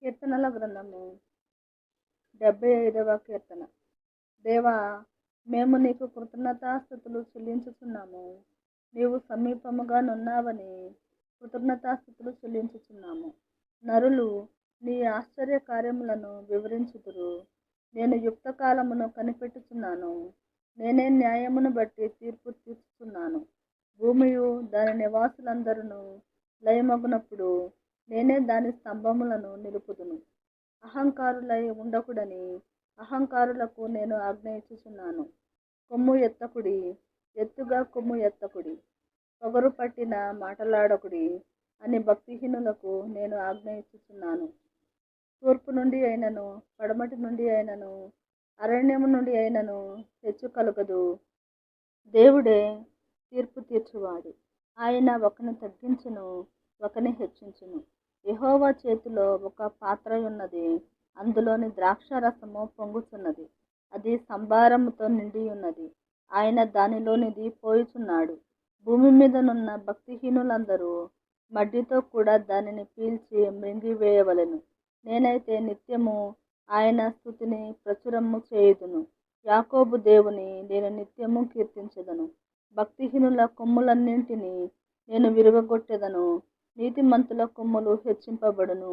కీర్తనల గ్రంథము 75వ కీర్తన. దేవా, మేము నీకు కృతజ్ఞతాస్తుతులు చెల్లించుచున్నాము. నీవు సమీపముగా నున్నావని కృతజ్ఞతాస్తుతులు చెల్లించుచున్నాము. నరులు నీ ఆశ్చర్య కార్యములను వివరించుదురు. నేను యుక్త కాలమును కనిపెట్టుచున్నాను. నేనే న్యాయమును బట్టి తీర్పు తీర్చుచున్నాను. భూమియు దాని నివాసులందరూ లయమగునప్పుడు నేనే దాని స్తంభములను నిలుపుదును. అహంకారులై ఉండకుడని అహంకారులకు నేను ఆజ్ఞ ఇచ్చుచున్నాను. కొమ్ము ఎత్తకుడి, ఎత్తుగా కొమ్ము ఎత్తకుడి, పొగరు పట్టిన మాటలాడకుడి అని భక్తిహీనులకు నేను ఆజ్ఞ ఇచ్చుచున్నాను. తూర్పు నుండి అయినను పడమటి నుండి అయినను అరణ్యము నుండి అయినను హెచ్చు కలుగదు. దేవుడే తీర్పు తీర్చువాడు. ఆయన ఒకని తగ్గించును, ఒకని హెచ్చించును. యెహోవా చేతిలో ఒక పాత్ర ఉన్నది, అందులోని ద్రాక్ష రసము పొంగుచున్నది. అది సంభారముతో నిండి ఉన్నది. ఆయన దానిలోనిది పోయుచున్నాడు. భూమి మీదనున్న భక్తిహీనులందరూ మడ్డితో కూడా దానిని పీల్చి మృంగివేయవలెను. నేనైతే నిత్యము ఆయన స్తుతిని ప్రచురము చేయుదును. యాకోబు దేవుని నేను నిత్యము కీర్తించెదను. భక్తిహీనుల కొమ్ములన్నింటినీ నేను విరుగగొట్టెదను. నీతిమంతుల కొమ్ములు హెచ్చింపబడును.